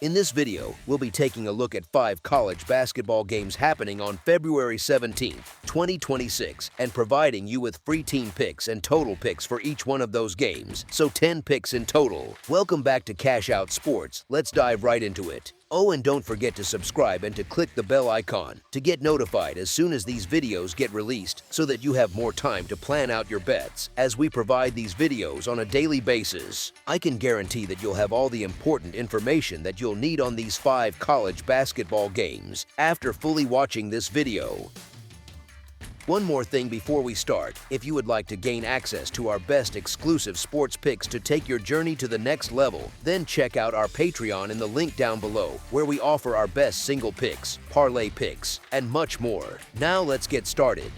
In this video, we'll be taking a look at 5 college basketball games happening on February 17, 2026, and providing you with free team picks and total picks for each one of those games, so 10 picks in total. Welcome back to Cash Out Sports. Let's dive right into it. Oh, and don't forget to subscribe and to click the bell icon to get notified as soon as these videos get released so that you have more time to plan out your bets as we provide these videos on a daily basis. I can guarantee that you'll have all the important information that you'll need on these 5 college basketball games after fully watching this video. One more thing before we start. If you would like to gain access to our best exclusive sports picks to take your journey to the next level, then check out our Patreon in the link down below, where we offer our best single picks, parlay picks, and much more. Now let's get started.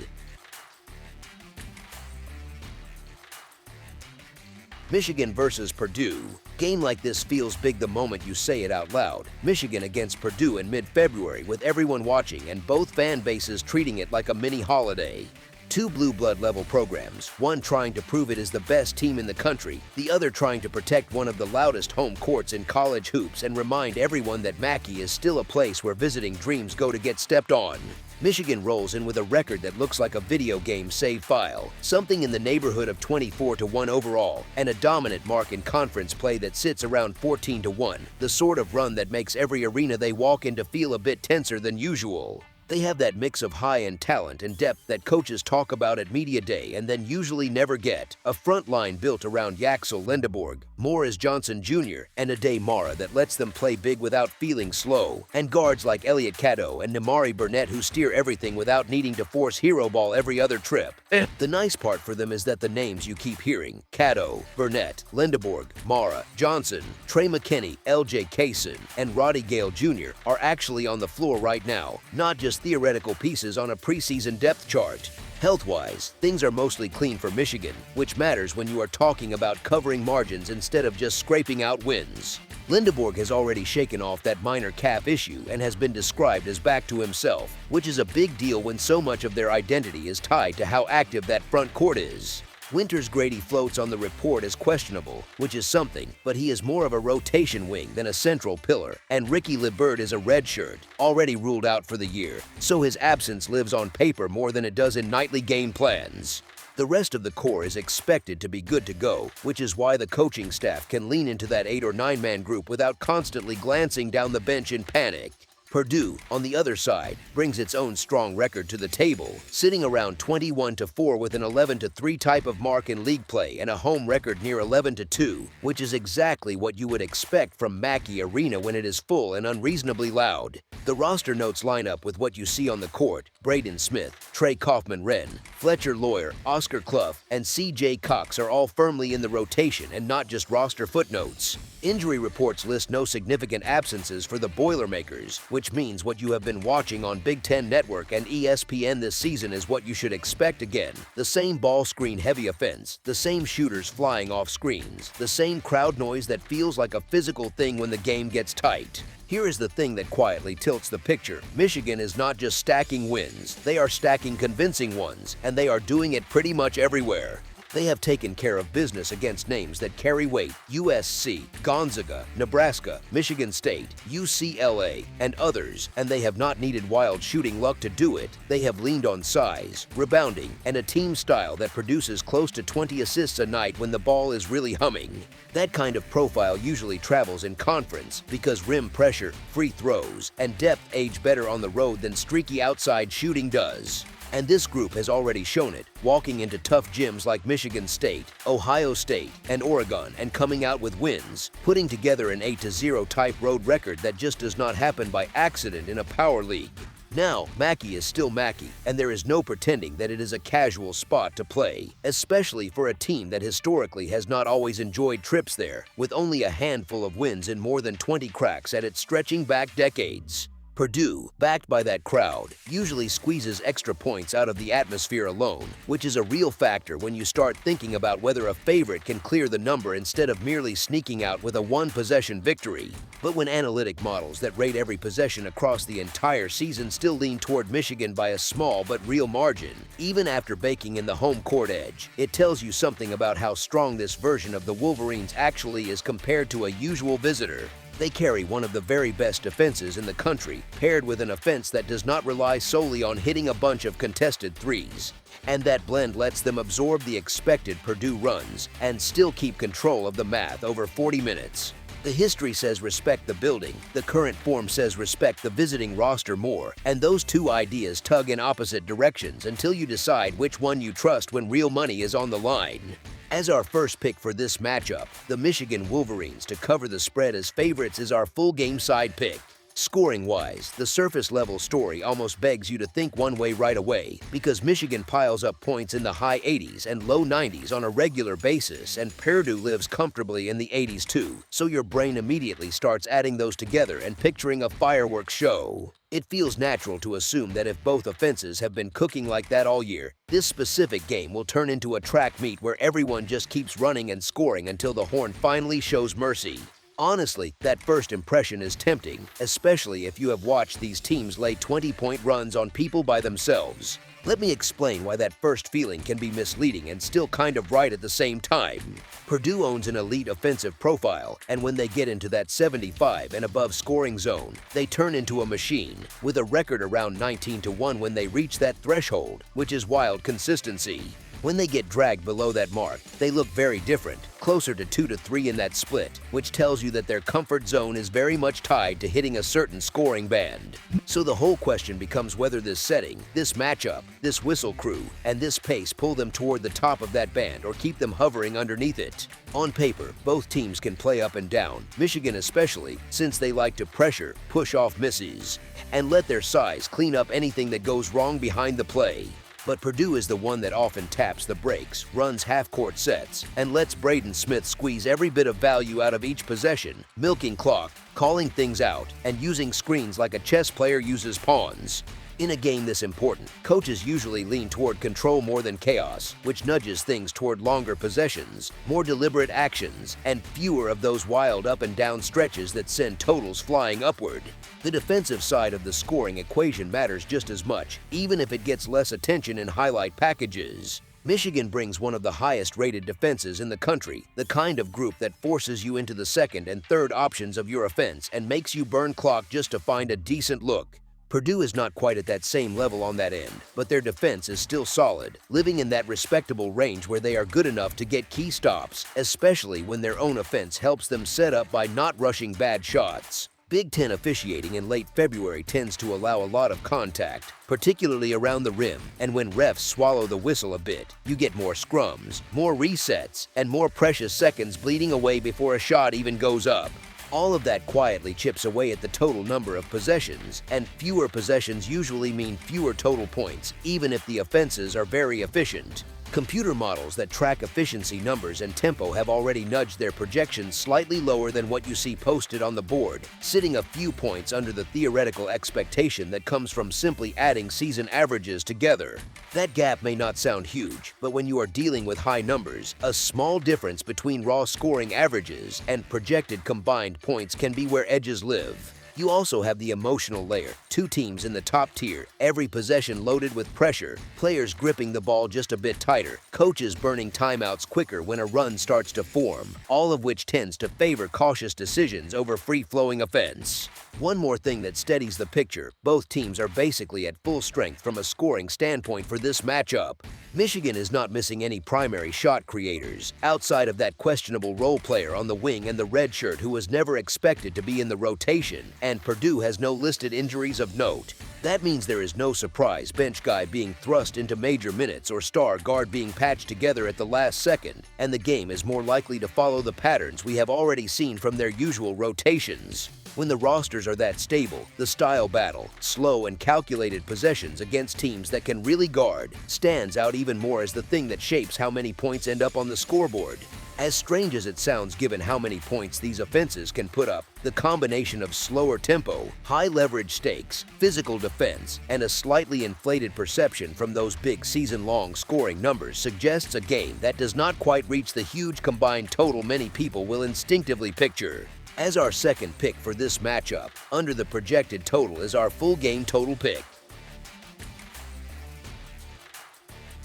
Michigan versus Purdue. Game like this feels big the moment you say it out loud. Michigan against Purdue in mid-February with everyone watching and both fan bases treating it like a mini holiday. 2 blue blood level programs, one trying to prove it is the best team in the country, the other trying to protect one of the loudest home courts in college hoops and remind everyone that Mackey is still a place where visiting dreams go to get stepped on. Michigan rolls in with a record that looks like a video game save file, something in the neighborhood of 24-1 overall, and a dominant mark in conference play that sits around 14-1, the sort of run that makes every arena they walk into feel a bit tenser than usual. They have that mix of high-end talent and depth that coaches talk about at media day and then usually never get. A front line built around Yaxel Lendeborg, Morris Johnson Jr., and Ade Mara that lets them play big without feeling slow, and guards like Elliot Cadeau and Nimari Burnett who steer everything without needing to force hero ball every other trip. The nice part for them is that the names you keep hearing, Cadeau, Burnett, Lendeborg, Mara, Johnson, Trey McKinney, LJ Kaysen, and Roddy Gale Jr. are actually on the floor right now, not just theoretical pieces on a preseason depth chart. Health-wise, things are mostly clean for Michigan, which matters when you are talking about covering margins instead of just scraping out wins. Lendeborg has already shaken off that minor calf issue and has been described as back to himself, which is a big deal when so much of their identity is tied to how active that front court is. Winters Grady floats on the report as questionable, which is something, but he is more of a rotation wing than a central pillar, and Ricky LeBert is a redshirt, already ruled out for the year, so his absence lives on paper more than it does in nightly game plans. The rest of the core is expected to be good to go, which is why the coaching staff can lean into that 8 or 9-man group without constantly glancing down the bench in panic. Purdue, on the other side, brings its own strong record to the table, sitting around 21-4 with an 11-3 type of mark in league play and a home record near 11-2, which is exactly what you would expect from Mackey Arena when it is full and unreasonably loud. The roster notes line up with what you see on the court. Braden Smith, Trey Kaufman-Renn, Fletcher Lawyer, Oscar Clough, and C.J. Cox are all firmly in the rotation and not just roster footnotes. Injury reports list no significant absences for the Boilermakers, which means what you have been watching on Big Ten Network and ESPN this season is what you should expect again. The same ball screen heavy offense, the same shooters flying off screens, the same crowd noise that feels like a physical thing when the game gets tight. Here is the thing that quietly tilts the picture. Michigan is not just stacking wins, they are stacking convincing ones, and they are doing it pretty much everywhere. They have taken care of business against names that carry weight: USC, Gonzaga, Nebraska, Michigan State, UCLA, and others, and they have not needed wild shooting luck to do it. They have leaned on size, rebounding, and a team style that produces close to 20 assists a night when the ball is really humming. That kind of profile usually travels in conference because rim pressure, free throws, and depth age better on the road than streaky outside shooting does. And this group has already shown it, walking into tough gyms like Michigan State, Ohio State, and Oregon and coming out with wins, putting together an 8-0 type road record that just does not happen by accident in a power league. Now, Mackey is still Mackey, and there is no pretending that it is a casual spot to play, especially for a team that historically has not always enjoyed trips there, with only a handful of wins in more than 20 cracks at it stretching back decades. Purdue, backed by that crowd, usually squeezes extra points out of the atmosphere alone, which is a real factor when you start thinking about whether a favorite can clear the number instead of merely sneaking out with a one-possession victory. But when analytic models that rate every possession across the entire season still lean toward Michigan by a small but real margin, even after baking in the home court edge, it tells you something about how strong this version of the Wolverines actually is compared to a usual visitor. They carry one of the very best defenses in the country, paired with an offense that does not rely solely on hitting a bunch of contested threes. And that blend lets them absorb the expected Purdue runs and still keep control of the math over 40 minutes. The history says respect the building, the current form says respect the visiting roster more, and those two ideas tug in opposite directions until you decide which one you trust when real money is on the line. As our first pick for this matchup, the Michigan Wolverines to cover the spread as favorites is our full game side pick. Scoring-wise, the surface-level story almost begs you to think one way right away because Michigan piles up points in the high 80s and low 90s on a regular basis, and Purdue lives comfortably in the 80s too, so your brain immediately starts adding those together and picturing a fireworks show. It feels natural to assume that if both offenses have been cooking like that all year, this specific game will turn into a track meet where everyone just keeps running and scoring until the horn finally shows mercy. Honestly, that first impression is tempting, especially if you have watched these teams lay 20-point runs on people by themselves. Let me explain why that first feeling can be misleading and still kind of right at the same time. Purdue owns an elite offensive profile, and when they get into that 75 and above scoring zone, they turn into a machine, with a record around 19-1 when they reach that threshold, which is wild consistency. When they get dragged below that mark, they look very different, closer to 2-3 in that split, which tells you that their comfort zone is very much tied to hitting a certain scoring band. So the whole question becomes whether this setting, this matchup, this whistle crew, and this pace pull them toward the top of that band or keep them hovering underneath it. On paper, both teams can play up and down, Michigan especially, since they like to pressure, push off misses, and let their size clean up anything that goes wrong behind the play. But Purdue is the one that often taps the brakes, runs half-court sets, and lets Braden Smith squeeze every bit of value out of each possession, milking clock, calling things out, and using screens like a chess player uses pawns. In a game this important, coaches usually lean toward control more than chaos, which nudges things toward longer possessions, more deliberate actions, and fewer of those wild up and down stretches that send totals flying upward. The defensive side of the scoring equation matters just as much, even if it gets less attention in highlight packages. Michigan brings one of the highest-rated defenses in the country, the kind of group that forces you into the second and third options of your offense and makes you burn clock just to find a decent look. Purdue is not quite at that same level on that end, but their defense is still solid, living in that respectable range where they are good enough to get key stops, especially when their own offense helps them set up by not rushing bad shots. Big Ten officiating in late February tends to allow a lot of contact, particularly around the rim, and when refs swallow the whistle a bit, you get more scrums, more resets, and more precious seconds bleeding away before a shot even goes up. All of that quietly chips away at the total number of possessions, and fewer possessions usually mean fewer total points, even if the offenses are very efficient. Computer models that track efficiency numbers and tempo have already nudged their projections slightly lower than what you see posted on the board, sitting a few points under the theoretical expectation that comes from simply adding season averages together. That gap may not sound huge, but when you are dealing with high numbers, a small difference between raw scoring averages and projected combined points can be where edges live. You also have the emotional layer, two teams in the top tier, every possession loaded with pressure, players gripping the ball just a bit tighter, coaches burning timeouts quicker when a run starts to form, all of which tends to favor cautious decisions over free-flowing offense. One more thing that steadies the picture, both teams are basically at full strength from a scoring standpoint for this matchup. Michigan is not missing any primary shot creators, outside of that questionable role player on the wing and the redshirt who was never expected to be in the rotation, and Purdue has no listed injuries of note. That means there is no surprise bench guy being thrust into major minutes or star guard being patched together at the last second, and the game is more likely to follow the patterns we have already seen from their usual rotations. When the rosters are that stable, the style battle, slow and calculated possessions against teams that can really guard, stands out even more as the thing that shapes how many points end up on the scoreboard. As strange as it sounds given how many points these offenses can put up, the combination of slower tempo, high leverage stakes, physical defense, and a slightly inflated perception from those big season-long scoring numbers suggests a game that does not quite reach the huge combined total many people will instinctively picture. As our second pick for this matchup, under the projected total is our full game total pick.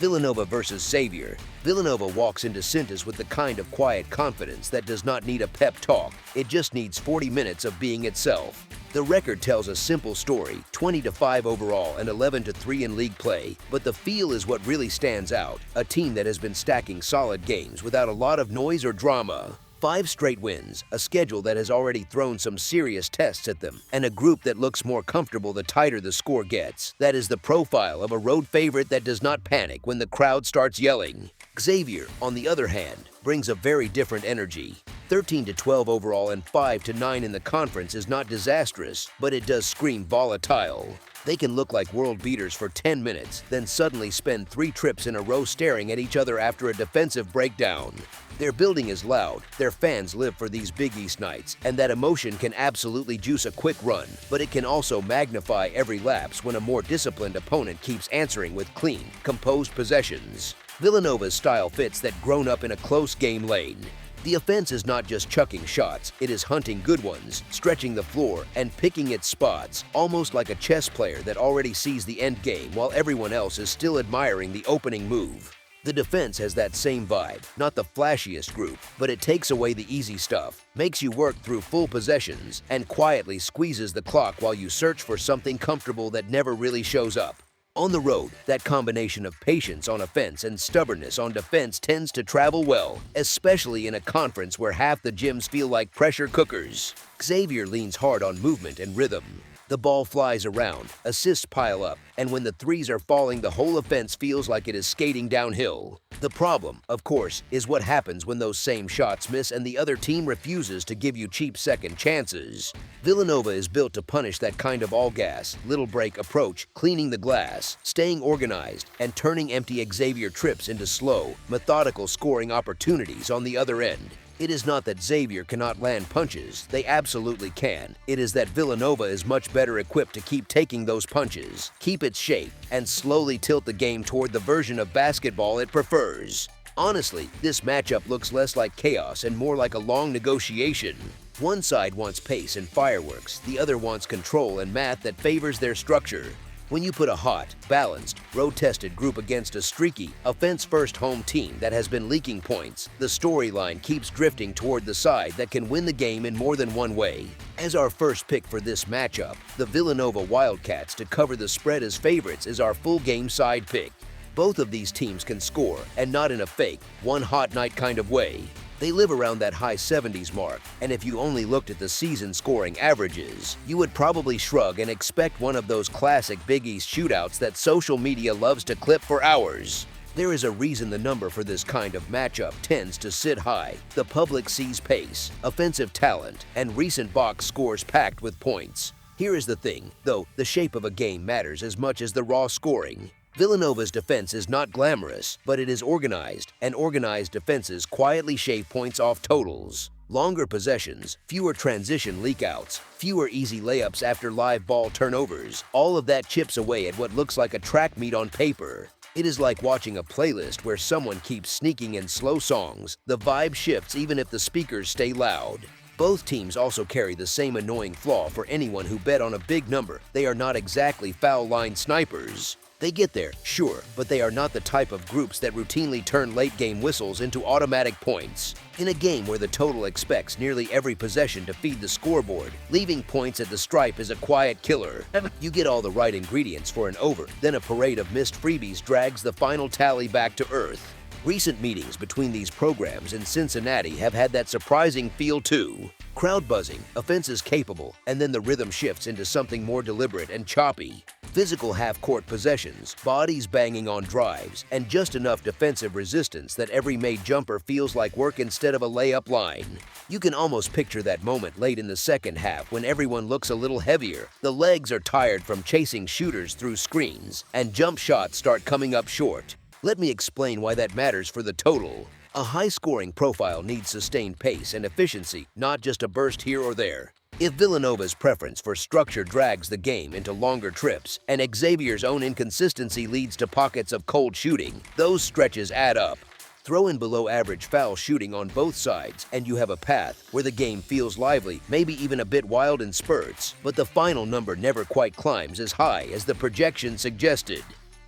Villanova versus Xavier. Villanova walks into Cintas with the kind of quiet confidence that does not need a pep talk. It just needs 40 minutes of being itself. The record tells a simple story, 20-5 overall and 11-3 in league play, but the feel is what really stands out, a team that has been stacking solid games without a lot of noise or drama. 5 straight wins, a schedule that has already thrown some serious tests at them, and a group that looks more comfortable the tighter the score gets. That is the profile of a road favorite that does not panic when the crowd starts yelling. Xavier, on the other hand, brings a very different energy. 13-12 overall and 5-9 in the conference is not disastrous, but it does scream volatile. They can look like world beaters for 10 minutes, then suddenly spend 3 trips in a row staring at each other after a defensive breakdown. Their building is loud, their fans live for these Big East nights, and that emotion can absolutely juice a quick run, but it can also magnify every lapse when a more disciplined opponent keeps answering with clean, composed possessions. Villanova's style fits that grown up in a close game lane. The offense is not just chucking shots, it is hunting good ones, stretching the floor, and picking its spots, almost like a chess player that already sees the end game while everyone else is still admiring the opening move. The defense has that same vibe, not the flashiest group, but it takes away the easy stuff, makes you work through full possessions, and quietly squeezes the clock while you search for something comfortable that never really shows up. On the road, that combination of patience on offense and stubbornness on defense tends to travel well, especially in a conference where half the gyms feel like pressure cookers. Xavier leans hard on movement and rhythm. The ball flies around, assists pile up, and when the threes are falling, the whole offense feels like it is skating downhill. The problem, of course, is what happens when those same shots miss and the other team refuses to give you cheap second chances. Villanova is built to punish that kind of all-gas, little-break approach, cleaning the glass, staying organized, and turning empty Xavier trips into slow, methodical scoring opportunities on the other end. It is not that Xavier cannot land punches, they absolutely can. It is that Villanova is much better equipped to keep taking those punches, keep its shape, and slowly tilt the game toward the version of basketball it prefers. Honestly, this matchup looks less like chaos and more like a long negotiation. One side wants pace and fireworks, the other wants control and math that favors their structure. When you put a hot, balanced, road-tested group against a streaky, offense-first home team that has been leaking points, the storyline keeps drifting toward the side that can win the game in more than one way. As our first pick for this matchup, the Villanova Wildcats to cover the spread as favorites is our full-game side pick. Both of these teams can score, and not in a fake, one hot night kind of way. They live around that high 70s mark, and if you only looked at the season scoring averages, you would probably shrug and expect one of those classic Big East shootouts that social media loves to clip for hours. There is a reason the number for this kind of matchup tends to sit high. The public sees pace, offensive talent, and recent box scores packed with points. Here is the thing, though, the shape of a game matters as much as the raw scoring. Villanova's defense is not glamorous, but it is organized, and organized defenses quietly shave points off totals. Longer possessions, fewer transition leakouts, fewer easy layups after live ball turnovers, all of that chips away at what looks like a track meet on paper. It is like watching a playlist where someone keeps sneaking in slow songs. The vibe shifts even if the speakers stay loud. Both teams also carry the same annoying flaw for anyone who bet on a big number. They are not exactly foul line snipers. They get there, sure, but they are not the type of groups that routinely turn late-game whistles into automatic points. In a game where the total expects nearly every possession to feed the scoreboard, leaving points at the stripe is a quiet killer. You get all the right ingredients for an over, then a parade of missed freebies drags the final tally back to earth. Recent meetings between these programs in Cincinnati have had that surprising feel too. Crowd buzzing, offenses capable, and then the rhythm shifts into something more deliberate and choppy. Physical half-court possessions, bodies banging on drives, and just enough defensive resistance that every made jumper feels like work instead of a layup line. You can almost picture that moment late in the second half when everyone looks a little heavier, the legs are tired from chasing shooters through screens, and jump shots start coming up short. Let me explain why that matters for the total. A high-scoring profile needs sustained pace and efficiency, not just a burst here or there. If Villanova's preference for structure drags the game into longer trips, and Xavier's own inconsistency leads to pockets of cold shooting, those stretches add up. Throw in below-average foul shooting on both sides, and you have a path where the game feels lively, maybe even a bit wild in spurts, but the final number never quite climbs as high as the projection suggested.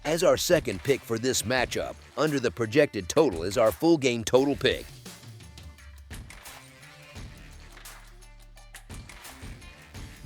As our second pick for this matchup, under the projected total is our full game total pick.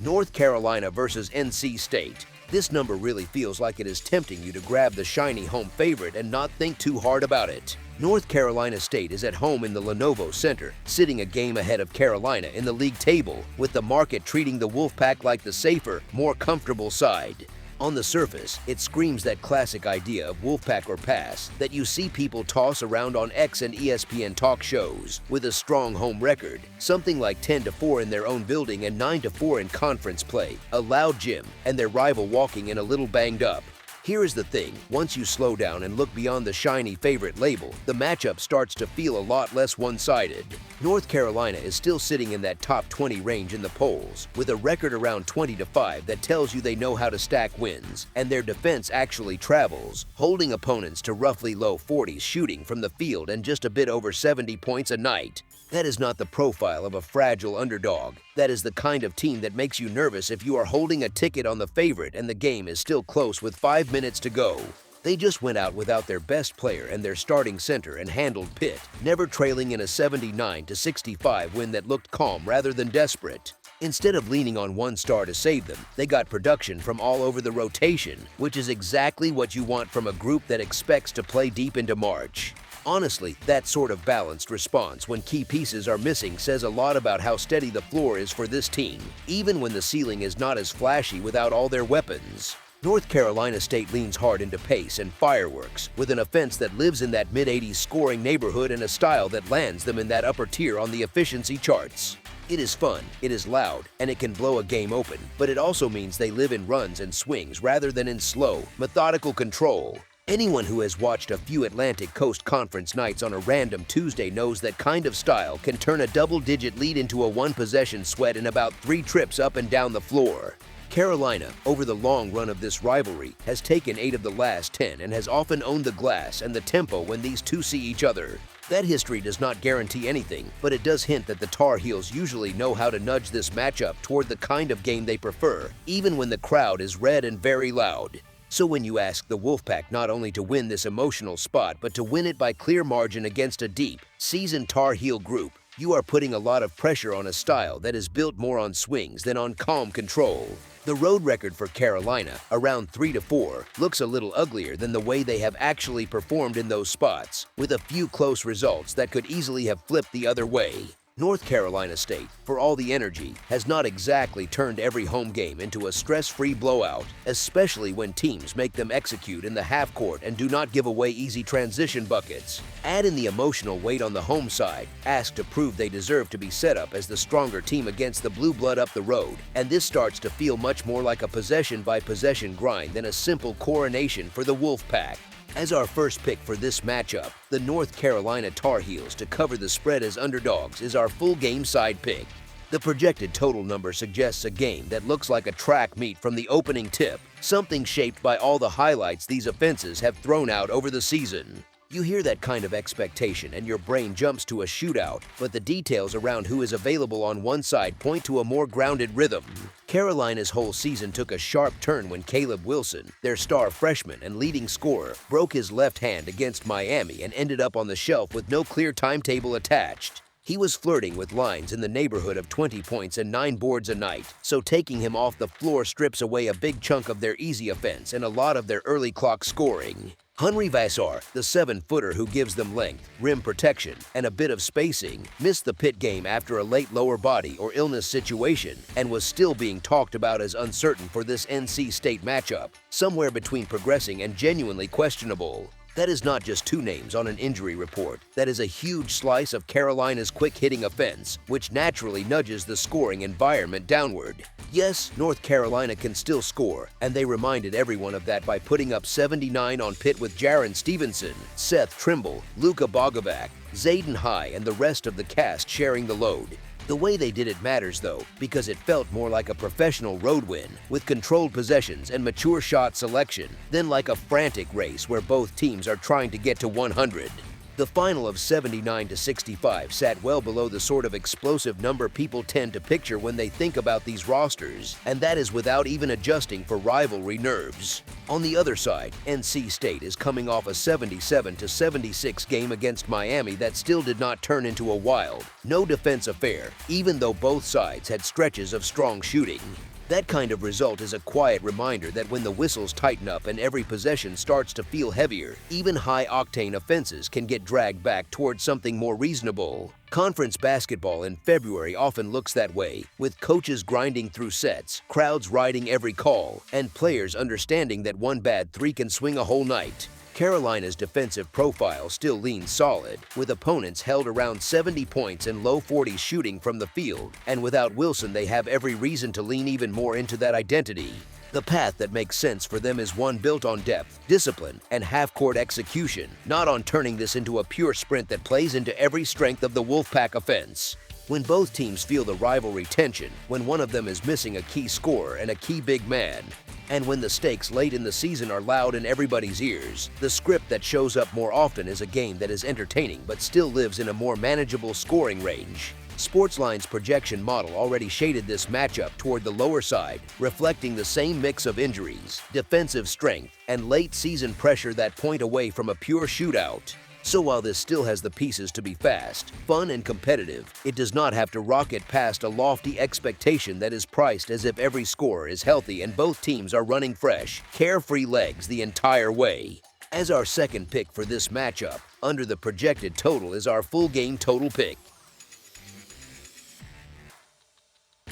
North Carolina versus NC State. This number really feels like it is tempting you to grab the shiny home favorite and not think too hard about it. North Carolina State is at home in the Lenovo Center, sitting a game ahead of Carolina in the league table, with the market treating the Wolfpack like the safer, more comfortable side. On the surface, it screams that classic idea of Wolfpack or pass that you see people toss around on X and ESPN talk shows. With a strong home record, something like 10-4 in their own building and 9-4 in conference play, a loud gym, and their rival walking in a little banged up. Here is the thing, once you slow down and look beyond the shiny favorite label, the matchup starts to feel a lot less one-sided. North Carolina is still sitting in that top 20 range in the polls, with a record around 20-5 that tells you they know how to stack wins, and their defense actually travels, holding opponents to roughly low 40s shooting from the field and just a bit over 70 points a night. That is not the profile of a fragile underdog. That is the kind of team that makes you nervous if you are holding a ticket on the favorite and the game is still close with 5 minutes to go. They just went out without their best player and their starting center and handled Pitt, never trailing in a 79-65 win that looked calm rather than desperate. Instead of leaning on one star to save them, they got production from all over the rotation, which is exactly what you want from a group that expects to play deep into March. Honestly, that sort of balanced response when key pieces are missing says a lot about how steady the floor is for this team, even when the ceiling is not as flashy without all their weapons. North Carolina State leans hard into pace and fireworks, with an offense that lives in that mid-80s scoring neighborhood and a style that lands them in that upper tier on the efficiency charts. It is fun, it is loud, and it can blow a game open, but it also means they live in runs and swings rather than in slow, methodical control. Anyone who has watched a few Atlantic Coast Conference nights on a random Tuesday knows that kind of style can turn a double-digit lead into a one-possession sweat in about 3 trips up and down the floor. Carolina, over the long run of this rivalry, has taken 8 of the last 10 and has often owned the glass and the tempo when these two see each other. That history does not guarantee anything, but it does hint that the Tar Heels usually know how to nudge this matchup toward the kind of game they prefer, even when the crowd is red and very loud. So when you ask the Wolfpack not only to win this emotional spot, but to win it by clear margin against a deep, seasoned Tar Heel group, you are putting a lot of pressure on a style that is built more on swings than on calm control. The road record for Carolina, around 3-4, looks a little uglier than the way they have actually performed in those spots, with a few close results that could easily have flipped the other way. North Carolina State, for all the energy, has not exactly turned every home game into a stress-free blowout, especially when teams make them execute in the half court and do not give away easy transition buckets. Add in the emotional weight on the home side, asked to prove they deserve to be set up as the stronger team against the blue blood up the road, and this starts to feel much more like a possession-by-possession grind than a simple coronation for the Wolfpack. As our first pick for this matchup, the North Carolina Tar Heels to cover the spread as underdogs is our full game side pick. The projected total number suggests a game that looks like a track meet from the opening tip, something shaped by all the highlights these offenses have thrown out over the season. You hear that kind of expectation and your brain jumps to a shootout, but the details around who is available on one side point to a more grounded rhythm. Carolina's whole season took a sharp turn when Caleb Wilson, their star freshman and leading scorer, broke his left hand against Miami and ended up on the shelf with no clear timetable attached. He was flirting with lines in the neighborhood of 20 points and 9 boards a night, so taking him off the floor strips away a big chunk of their easy offense and a lot of their early clock scoring. Henry Vassar, the 7-footer who gives them length, rim protection, and a bit of spacing, missed the Pitt game after a late lower body or illness situation and was still being talked about as uncertain for this NC State matchup, somewhere between progressing and genuinely questionable. That is not just 2 names on an injury report. That is a huge slice of Carolina's quick-hitting offense, which naturally nudges the scoring environment downward. Yes, North Carolina can still score, and they reminded everyone of that by putting up 79 on Pitt with Jaron Stevenson, Seth Trimble, Luka Bogovac, Zayden High, and the rest of the cast sharing the load. The way they did it matters, though, because it felt more like a professional road win, with controlled possessions and mature shot selection, than like a frantic race where both teams are trying to get to 100. The final of 79-65 sat well below the sort of explosive number people tend to picture when they think about these rosters, and that is without even adjusting for rivalry nerves. On the other side, NC State is coming off a 77-76 game against Miami that still did not turn into a wild, no-defense affair, even though both sides had stretches of strong shooting. That kind of result is a quiet reminder that when the whistles tighten up and every possession starts to feel heavier, even high-octane offenses can get dragged back towards something more reasonable. Conference basketball in February often looks that way, with coaches grinding through sets, crowds riding every call, and players understanding that one bad three can swing a whole night. Carolina's defensive profile still leans solid, with opponents held around 70 points and low 40s shooting from the field, and without Wilson they have every reason to lean even more into that identity. The path that makes sense for them is one built on depth, discipline, and half-court execution, not on turning this into a pure sprint that plays into every strength of the Wolfpack offense. When both teams feel the rivalry tension, when one of them is missing a key scorer and a key big man, and when the stakes late in the season are loud in everybody's ears, the script that shows up more often is a game that is entertaining but still lives in a more manageable scoring range. Sportsline's projection model already shaded this matchup toward the lower side, reflecting the same mix of injuries, defensive strength, and late-season pressure that point away from a pure shootout. So while this still has the pieces to be fast, fun, and competitive, it does not have to rocket past a lofty expectation that is priced as if every scorer is healthy and both teams are running fresh, carefree legs the entire way. As our second pick for this matchup, under the projected total is our full game total pick.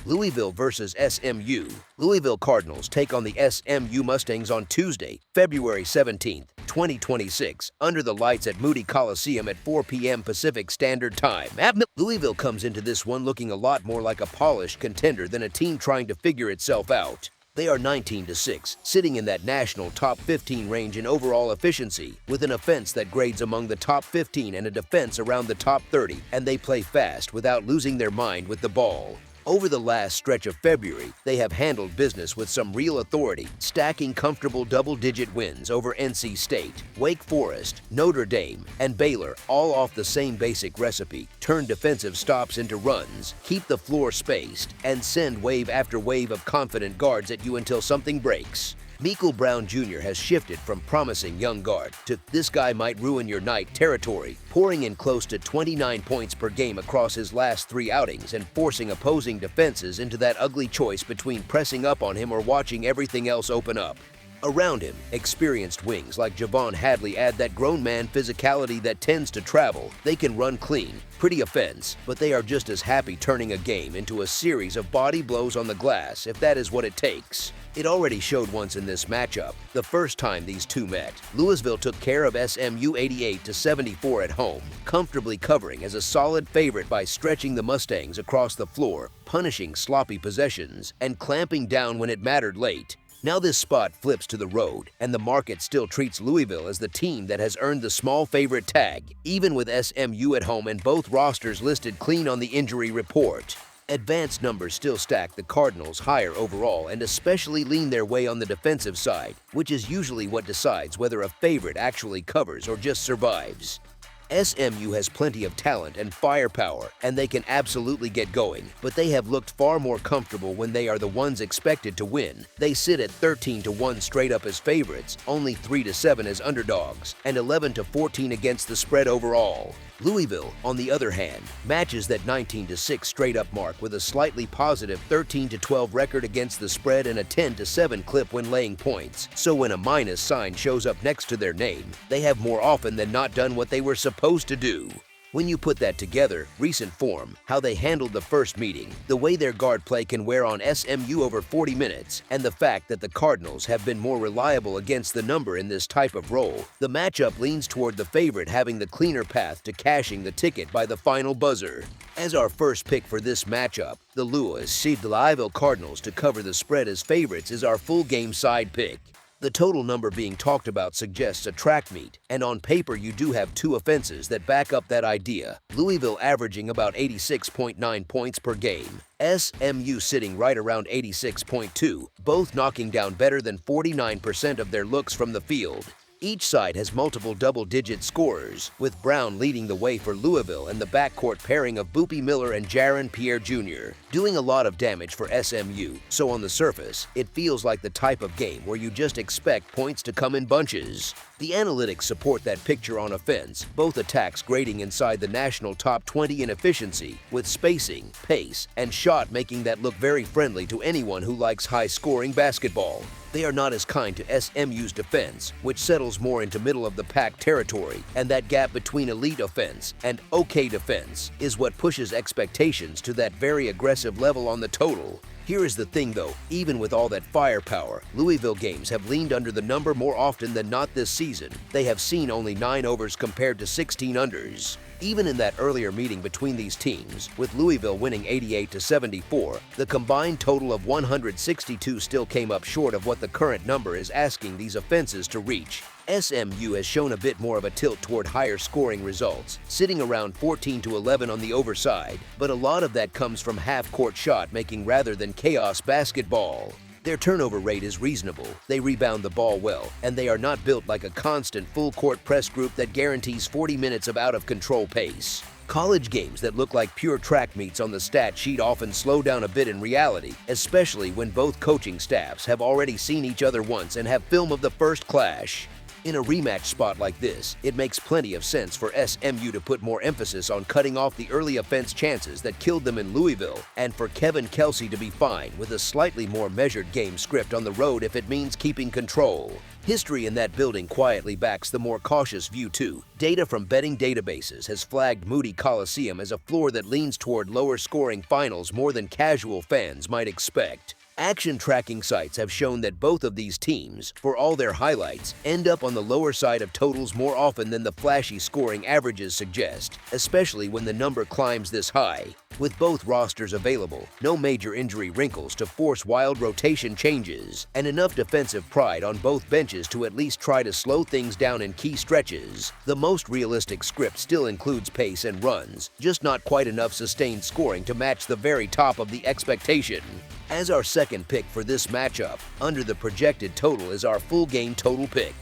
Louisville versus SMU. Louisville Cardinals take on the SMU Mustangs on Tuesday, February 17th, 2026, under the lights at Moody Coliseum at 4 p.m. Pacific Standard Time. Louisville comes into this one looking a lot more like a polished contender than a team trying to figure itself out. They are 19-6, sitting in that national top 15 range in overall efficiency, with an offense that grades among the top 15 and a defense around the top 30, and they play fast without losing their mind with the ball. Over the last stretch of February, they have handled business with some real authority, stacking comfortable double-digit wins over NC State, Wake Forest, Notre Dame, and Baylor, all off the same basic recipe: turn defensive stops into runs, keep the floor spaced, and send wave after wave of confident guards at you until something breaks. Michael Brown Jr. has shifted from promising young guard to "this guy might ruin your night" territory, pouring in close to 29 points per game across his last 3 outings and forcing opposing defenses into that ugly choice between pressing up on him or watching everything else open up. Around him, experienced wings like Javon Hadley add that grown man physicality that tends to travel. They can run clean, pretty offense, but they are just as happy turning a game into a series of body blows on the glass if that is what it takes. It already showed once in this matchup. The first time these two met, Louisville took care of SMU 88-74 at home, comfortably covering as a solid favorite by stretching the Mustangs across the floor, punishing sloppy possessions, and clamping down when it mattered late. Now this spot flips to the road, and the market still treats Louisville as the team that has earned the small favorite tag, even with SMU at home and both rosters listed clean on the injury report. Advanced numbers still stack the Cardinals higher overall and especially lean their way on the defensive side, which is usually what decides whether a favorite actually covers or just survives. SMU has plenty of talent and firepower, and they can absolutely get going, but they have looked far more comfortable when they are the ones expected to win. They sit at 13-1 straight up as favorites, only 3-7 as underdogs, and 11-14 against the spread overall. Louisville, on the other hand, matches that 19-6 straight-up mark with a slightly positive 13-12 record against the spread and a 10-7 clip when laying points. So when a minus sign shows up next to their name, they have more often than not done what they were supposed to do. When you put that together, recent form, how they handled the first meeting, the way their guard play can wear on SMU over 40 minutes, and the fact that the Cardinals have been more reliable against the number in this type of role, the matchup leans toward the favorite having the cleaner path to cashing the ticket by the final buzzer. As our first pick for this matchup, the Louisville Cardinals to cover the spread as favorites is our full game side pick. The total number being talked about suggests a track meet, and on paper you do have two offenses that back up that idea. Louisville averaging about 86.9 points per game. SMU sitting right around 86.2, both knocking down better than 49% of their looks from the field. Each side has multiple double-digit scorers, with Brown leading the way for Louisville and the backcourt pairing of Boopie Miller and Jaron Pierre Jr., doing a lot of damage for SMU, so on the surface, it feels like the type of game where you just expect points to come in bunches. The analytics support that picture on offense, both attacks grading inside the national top 20 in efficiency, with spacing, pace, and shot making that look very friendly to anyone who likes high-scoring basketball. They are not as kind to SMU's defense, which settles more into middle-of-the-pack territory, and that gap between elite offense and okay defense is what pushes expectations to that very aggressive level on the total. Here is the thing though, even with all that firepower, Louisville games have leaned under the number more often than not this season. They have seen only 9 overs compared to 16 unders. Even in that earlier meeting between these teams, with Louisville winning 88-74, the combined total of 162 still came up short of what the current number is asking these offenses to reach. SMU has shown a bit more of a tilt toward higher scoring results, sitting around 14-11 on the overside, but a lot of that comes from half-court shot making rather than chaos basketball. Their turnover rate is reasonable, they rebound the ball well, and they are not built like a constant full-court press group that guarantees 40 minutes of out-of-control pace. College games that look like pure track meets on the stat sheet often slow down a bit in reality, especially when both coaching staffs have already seen each other once and have film of the first clash. In a rematch spot like this, it makes plenty of sense for SMU to put more emphasis on cutting off the early offense chances that killed them in Louisville, and for Kevin Kelsey to be fine with a slightly more measured game script on the road if it means keeping control. History in that building quietly backs the more cautious view too. Data from betting databases has flagged Moody Coliseum as a floor that leans toward lower scoring finals more than casual fans might expect. Action tracking sites have shown that both of these teams, for all their highlights, end up on the lower side of totals more often than the flashy scoring averages suggest, especially when the number climbs this high. With both rosters available, no major injury wrinkles to force wild rotation changes, and enough defensive pride on both benches to at least try to slow things down in key stretches, the most realistic script still includes pace and runs, just not quite enough sustained scoring to match the very top of the expectation. As our second pick for this matchup, under the projected total is our full game total pick.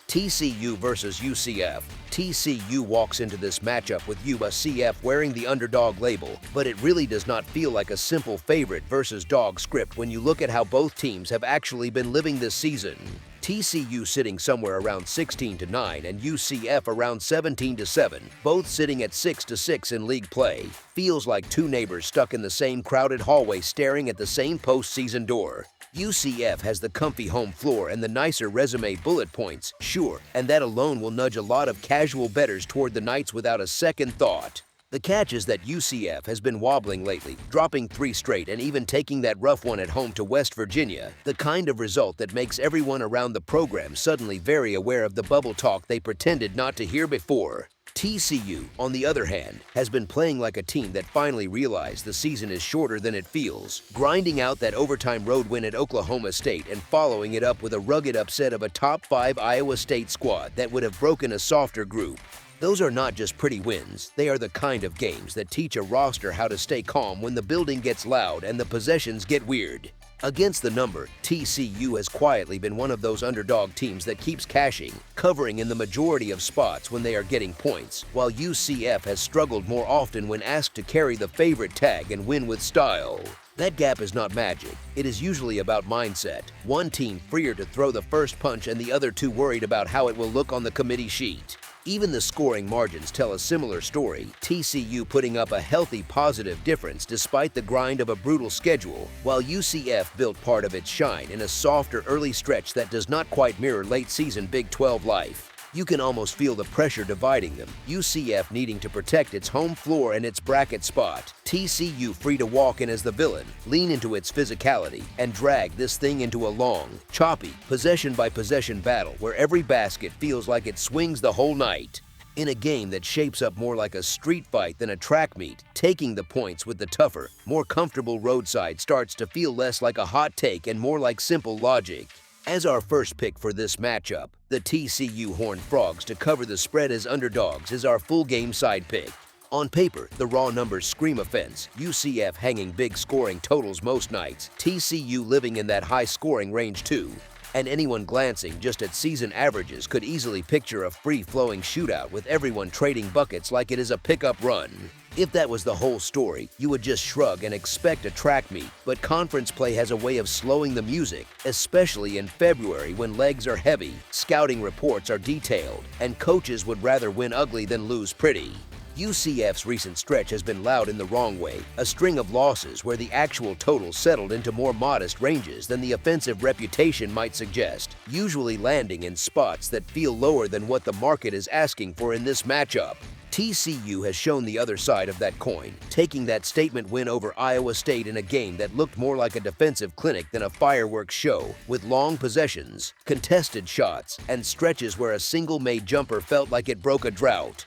TCU versus UCF. TCU walks into this matchup with UCF wearing the underdog label, but it really does not feel like a simple favorite versus dog script when you look at how both teams have actually been living this season. TCU sitting somewhere around 16-9 and UCF around 17-7, both sitting at 6-6 in league play. Feels like two neighbors stuck in the same crowded hallway staring at the same postseason door. UCF has the comfy home floor and the nicer resume bullet points, sure, and that alone will nudge a lot of casual bettors toward the Knights without a second thought. The catch is that UCF has been wobbling lately, dropping 3 straight and even taking that rough one at home to West Virginia, the kind of result that makes everyone around the program suddenly very aware of the bubble talk they pretended not to hear before. TCU, on the other hand, has been playing like a team that finally realized the season is shorter than it feels, grinding out that overtime road win at Oklahoma State and following it up with a rugged upset of a top 5 Iowa State squad that would have broken a softer group. Those are not just pretty wins, they are the kind of games that teach a roster how to stay calm when the building gets loud and the possessions get weird. Against the number, TCU has quietly been one of those underdog teams that keeps cashing, covering in the majority of spots when they are getting points, while UCF has struggled more often when asked to carry the favorite tag and win with style. That gap is not magic. It is usually about mindset. One team freer to throw the first punch and the other too worried about how it will look on the committee sheet. Even the scoring margins tell a similar story, TCU putting up a healthy positive difference despite the grind of a brutal schedule, while UCF built part of its shine in a softer early stretch that does not quite mirror late-season Big 12 life. You can almost feel the pressure dividing them, UCF needing to protect its home floor and its bracket spot, TCU free to walk in as the villain, lean into its physicality, and drag this thing into a long, choppy, possession-by-possession battle where every basket feels like it swings the whole night. In a game that shapes up more like a street fight than a track meet, taking the points with the tougher, more comfortable roadside starts to feel less like a hot take and more like simple logic. As our first pick for this matchup, the TCU Horned Frogs to cover the spread as underdogs is our full game side pick. On paper, the raw numbers scream offense, UCF hanging big scoring totals most nights, TCU living in that high-scoring range too. And anyone glancing just at season averages could easily picture a free-flowing shootout with everyone trading buckets like it is a pickup run. If that was the whole story, you would just shrug and expect a track meet, but conference play has a way of slowing the music, especially in February when legs are heavy, scouting reports are detailed, and coaches would rather win ugly than lose pretty. UCF's recent stretch has been loud in the wrong way, a string of losses where the actual total settled into more modest ranges than the offensive reputation might suggest, usually landing in spots that feel lower than what the market is asking for in this matchup. TCU has shown the other side of that coin, taking that statement win over Iowa State in a game that looked more like a defensive clinic than a fireworks show, with long possessions, contested shots, and stretches where a single-made jumper felt like it broke a drought.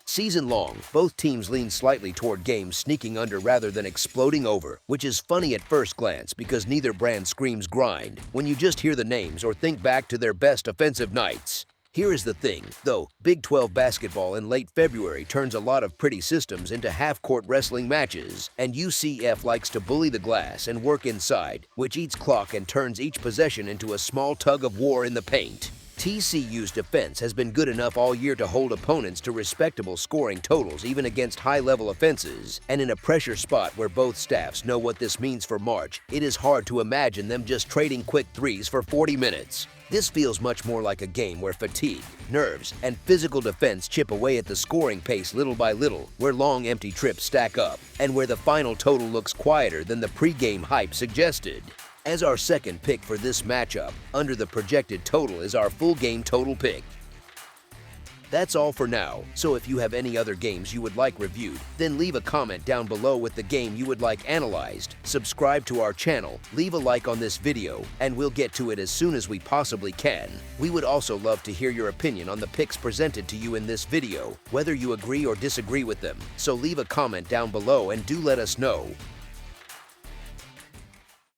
Season long, both teams lean slightly toward games sneaking under rather than exploding over, which is funny at first glance because neither brand screams grind when you just hear the names or think back to their best offensive nights. Here is the thing, though, Big 12 basketball in late February turns a lot of pretty systems into half-court wrestling matches, and UCF likes to bully the glass and work inside, which eats clock and turns each possession into a small tug of war in the paint. TCU's defense has been good enough all year to hold opponents to respectable scoring totals even against high-level offenses, and in a pressure spot where both staffs know what this means for March, it is hard to imagine them just trading quick threes for 40 minutes. This feels much more like a game where fatigue, nerves, and physical defense chip away at the scoring pace little by little, where long empty trips stack up, and where the final total looks quieter than the pregame hype suggested. As our second pick for this matchup, under the projected total is our full game total pick. That's all for now, so if you have any other games you would like reviewed, then leave a comment down below with the game you would like analyzed, subscribe to our channel, leave a like on this video, and we'll get to it as soon as we possibly can. We would also love to hear your opinion on the picks presented to you in this video, whether you agree or disagree with them, so leave a comment down below and do let us know.